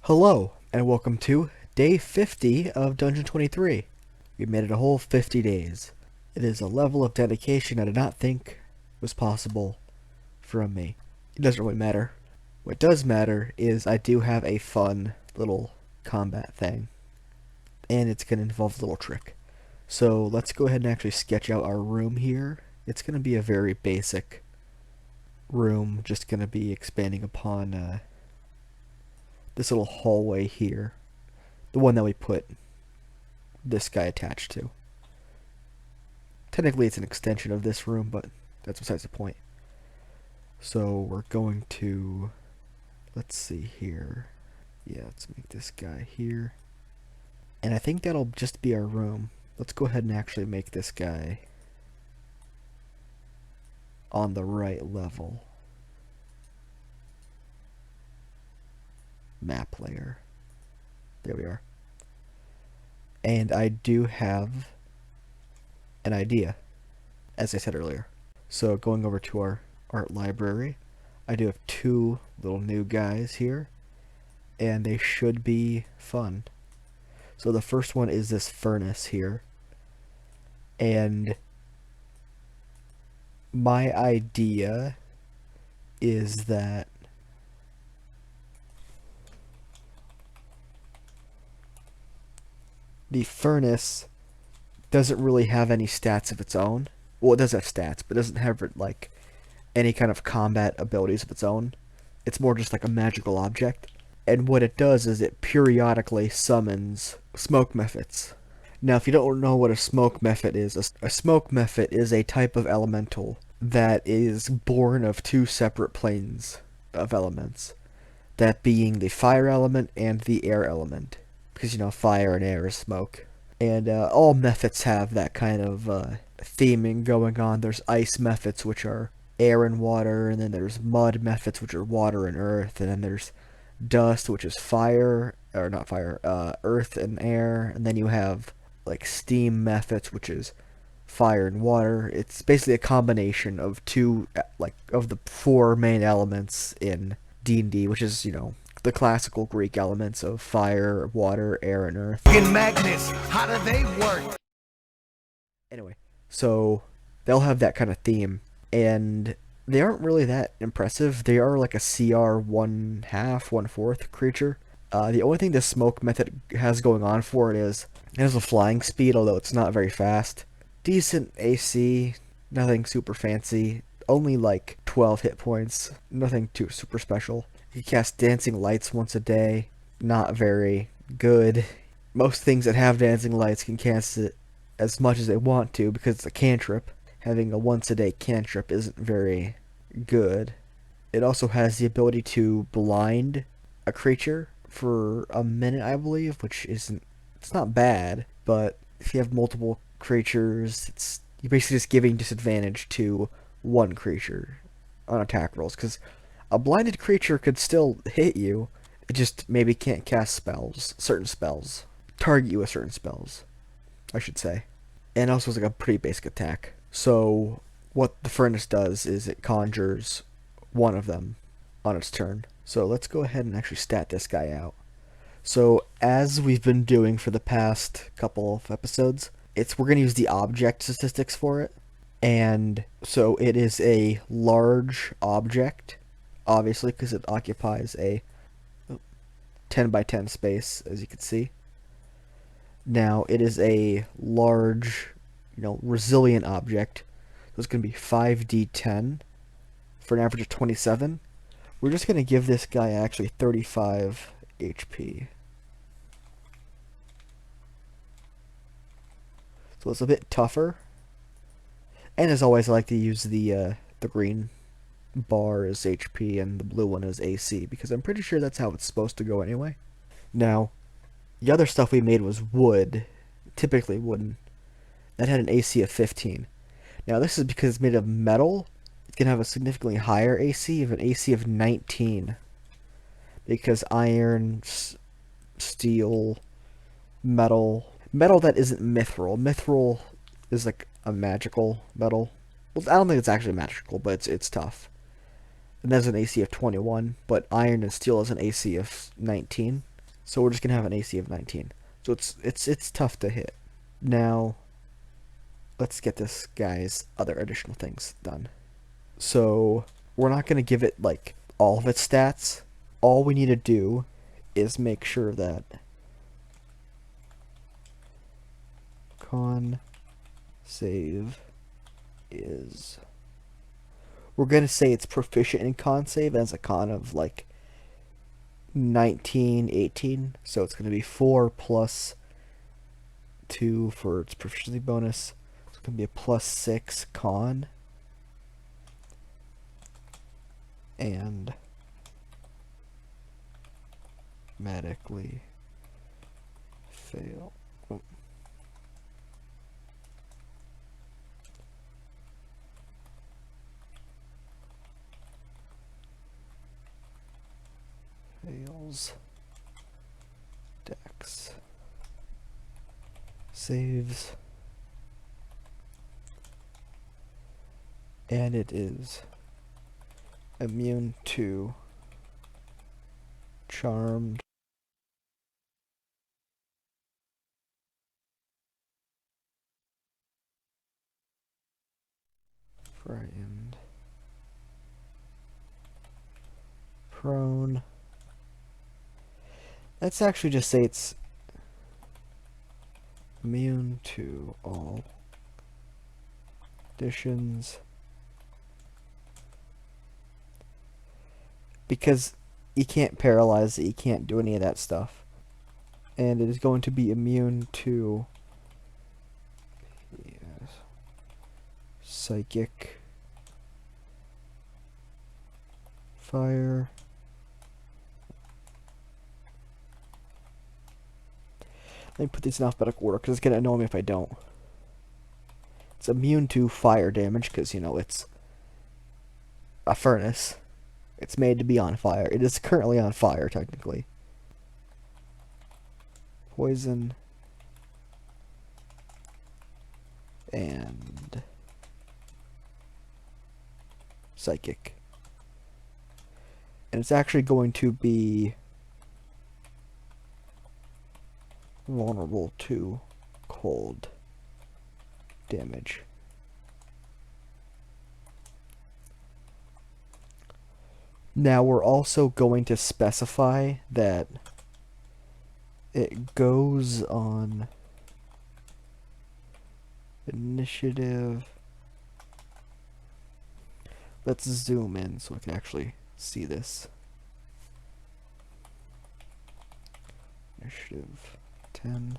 Hello, and welcome to day 50 of Dungeon 23. We made it a whole 50 days. It is a level of dedication I did not think was possible from me. It doesn't really matter. What does matter is I do have a fun little combat thing, and it's going to involve a little trick. So let's go ahead and actually sketch out our room here. It's going to be a very basic room, just going to be expanding upon this little hallway here. The one that we put this guy attached to. Technically it's an extension of this room, but that's besides the point. So we're going to, let's see here. Yeah, let's make this guy here. And I think that'll just be our room. Let's go ahead and actually make this guy on the right level. Map layer. There we are. And I do have an idea, as I said earlier. So going over to our art library, I do have two little new guys here, and they should be fun. So the first one is this furnace here, and my idea is that the furnace doesn't really have any stats of its own. Well, it does have stats, but it doesn't have like any kind of combat abilities of its own. It's more just like a magical object. And what it does is it periodically summons smoke mephits. Now, if you don't know what a smoke mephit is, a smoke mephit is a type of elemental that is born of two separate planes of elements. That being the fire element and the air element. Because, you know, fire and air is smoke. And all mephits have that kind of theming going on. There's ice mephits, which are air and water, and then there's mud mephits, which are water and earth, and then there's dust, which is fire, or not fire, earth and air, and then you have like steam mephits, which is fire and water. It's basically a combination of two, like, of the four main elements in D&D, which is, you know, the classical Greek elements of fire, water, air, and earth. Magnets, how do they work? Anyway, so they'll have that kind of theme, and they aren't really that impressive. They are like a CR 1/2, 1/4 creature. The only thing the smoke method has going on for it is it has a flying speed, although it's not very fast. Decent AC, nothing super fancy. Only like 12 hit points, nothing too super special. You cast dancing lights once a day, not very good. Most things that have dancing lights can cast it as much as they want to because it's a cantrip. Having a once a day cantrip isn't very good. It also has the ability to blind a creature for a minute, I believe, which isn't, it's not bad, but if you have multiple creatures, you're basically just giving disadvantage to one creature on attack rolls, because a blinded creature could still hit you. It just maybe can't cast spells, certain spells. Target you with certain spells, I should say. And also it's like a pretty basic attack. So what the furnace does is it conjures one of them on its turn. So let's go ahead and actually stat this guy out. So as we've been doing for the past couple of episodes, we're going to use the object statistics for it. And so it is a large object, obviously, because it occupies a 10 by 10 space, as you can see. Now, it is a large, resilient object. So it's going to be 5d10 for an average of 27. We're just going to give this guy actually 35 HP. So it's a bit tougher. And as always, I like to use the green bar as HP and the blue one as AC, because I'm pretty sure that's how it's supposed to go anyway. Now, the other stuff we made was wood, typically wooden. That had an AC of 15. Now this is because it's made of metal. It's going to have a significantly higher AC, of an AC of 19. Because iron, steel, metal that isn't mithril. Mithril is like a magical metal. Well, I don't think it's actually magical, but it's tough. And that's an AC of 21, but iron and steel is an AC of 19. So we're just gonna have an AC of 19. So it's tough to hit. Now let's get this guy's other additional things done. So we're not gonna give it like all of its stats. All we need to do is make sure that con save is, we're gonna say it's proficient in con save as a con of like 19, 18. So it's gonna be 4 plus 2 for its proficiency bonus. It's gonna be a plus 6 con and medically fail. Oh. Fails dex saves, and it is immune to charmed, frightened, prone. Let's actually just say it's immune to all conditions, because you can't paralyze it, you can't do any of that stuff. And it is going to be immune to psychic, fire, let me put these in alphabetical order because it's going to annoy me if I don't. It's immune to fire damage because, you know, it's a furnace. It's made to be on fire. It is currently on fire, technically. Poison. And psychic. And it's actually going to be vulnerable to cold damage. Now we're also going to specify that it goes on initiative. Let's zoom in so we can actually see this. Initiative 10.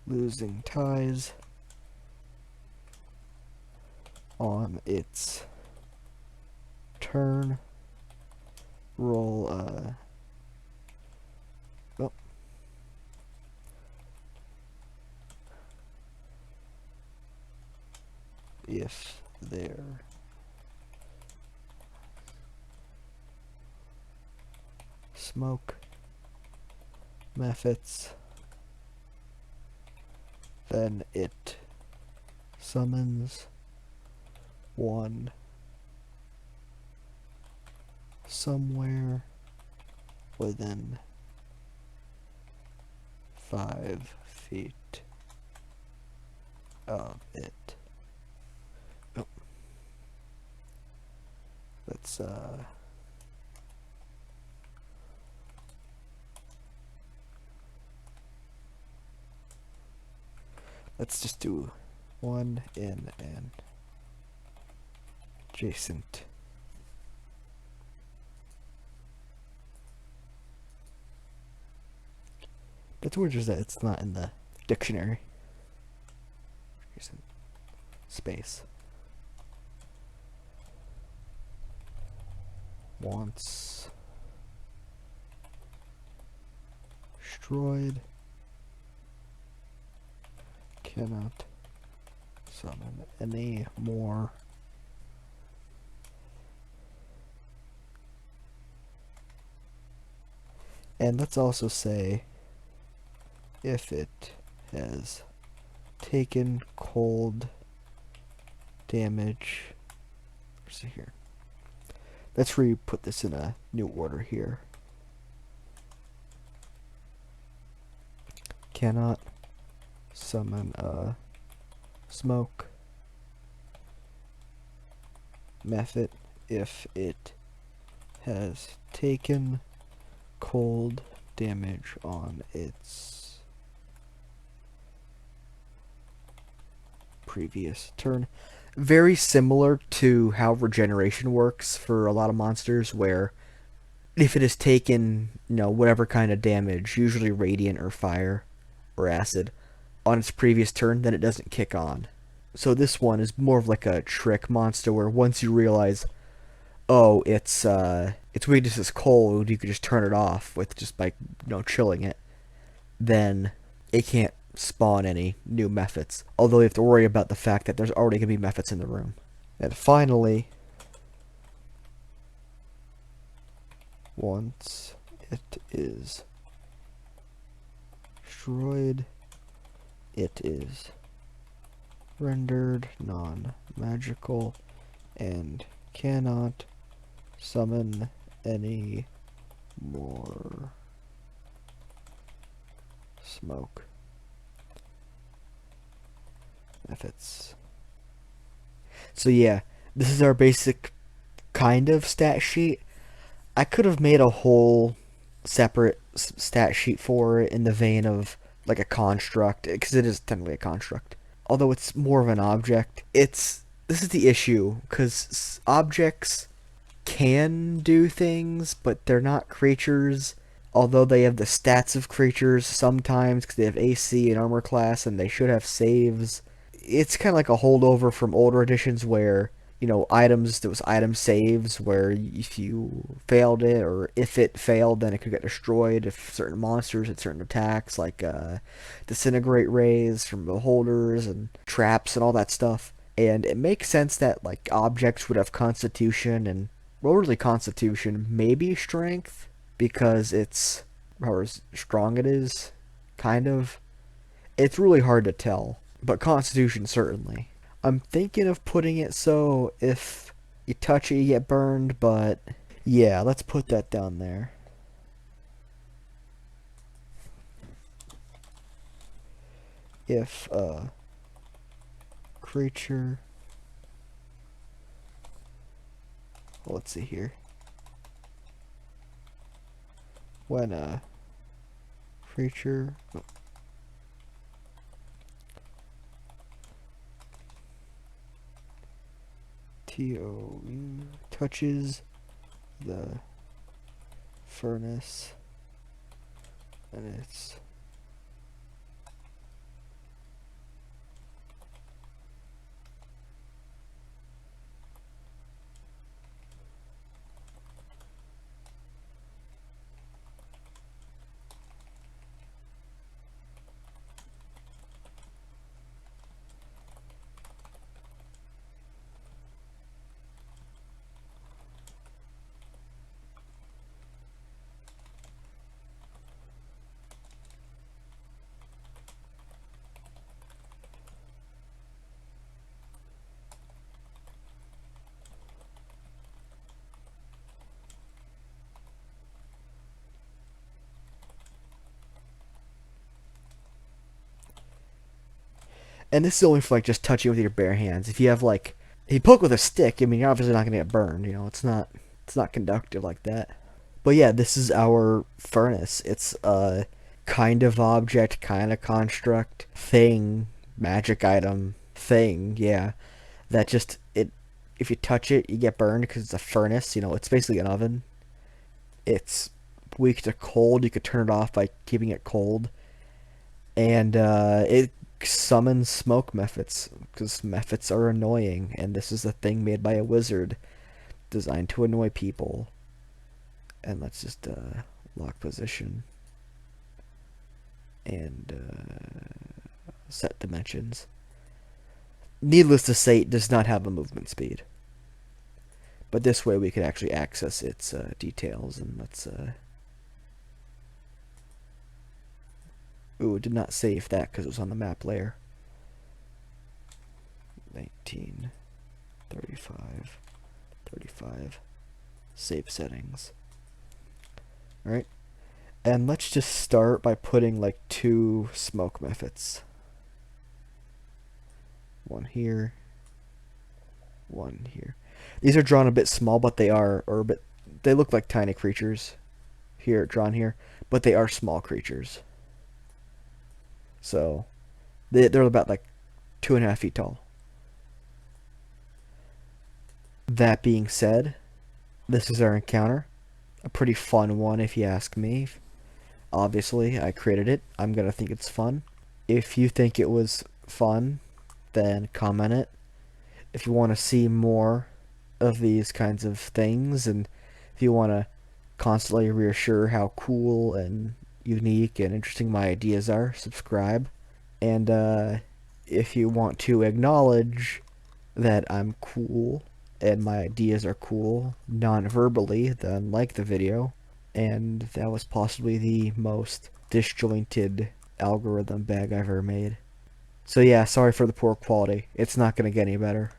Losing ties on its turn. Roll oh. If there smoke methods, then it summons one somewhere within 5 feet of it. Oh. Let's just do one in an adjacent. That's weird just that it's not in the dictionary. Adjacent space. Once destroyed, cannot summon any more. And let's also say if it has taken cold damage or see here. Let's re-put this in a new order here. Cannot summon a smoke method if it has taken cold damage on its previous turn. Very similar to how regeneration works for a lot of monsters, where if it has taken, whatever kind of damage, usually radiant or fire or acid, on its previous turn, then it doesn't kick on. So this one is more of like a trick monster where once you realize, oh, its weakness is cold, you could just turn it off with just by chilling it. Then it can't spawn any new methods. Although you have to worry about the fact that there's already gonna be methods in the room. And finally, once it is destroyed, it is rendered non-magical and cannot summon any more smoke methods. So yeah, this is our basic kind of stat sheet. I could have made a whole separate stat sheet for it in the vein of like a construct, because it is technically a construct. Although it's more of an object. This is the issue, because objects can do things, but they're not creatures. Although they have the stats of creatures sometimes, because they have AC and armor class, and they should have saves. It's kind of like a holdover from older editions where, there was item saves where if you failed it, or if it failed, then it could get destroyed if certain monsters had certain attacks, like disintegrate rays from beholders and traps and all that stuff. And it makes sense that like objects would have constitution and, well, really constitution, maybe strength, because it's how strong it is, kind of. It's really hard to tell, but constitution certainly. I'm thinking of putting it so if you touch it you get burned, but yeah, let's put that down there. If a creature, well, let's see here. When a creature TOU touches the furnace and it's and this is only for like just touching with your bare hands. If you have like, if you poke with a stick, I mean, you're obviously not gonna get burned. It's not conductive like that. But yeah, this is our furnace. It's a kind of object, kind of construct, thing, magic item, thing. Yeah, that just it. If you touch it, you get burned because it's a furnace. It's basically an oven. It's weak to cold. You could turn it off by keeping it cold, and it summons smoke methods because methods are annoying, and this is a thing made by a wizard designed to annoy people. And let's just lock position and set dimensions. Needless to say, it does not have a movement speed, but this way we could actually access its details. And let's ooh, it did not save that because it was on the map layer. 1935 35. Save settings. Alright. And let's just start by putting like 2 smoke methods. One here. One here. These are drawn a bit small, but they look like tiny creatures. Here, drawn here. But they are small creatures. So, they're about like 2.5 feet tall. That being said, this is our encounter. A pretty fun one if you ask me. Obviously, I created it. I'm gonna think it's fun. If you think it was fun, then comment it. If you want to see more of these kinds of things, and if you want to constantly reassure how cool and unique and interesting my ideas are, subscribe. And if you want to acknowledge that I'm cool and my ideas are cool non-verbally, then like the video. And that was possibly the most disjointed algorithm bag I've ever made. So yeah, sorry for the poor quality. It's not going to get any better.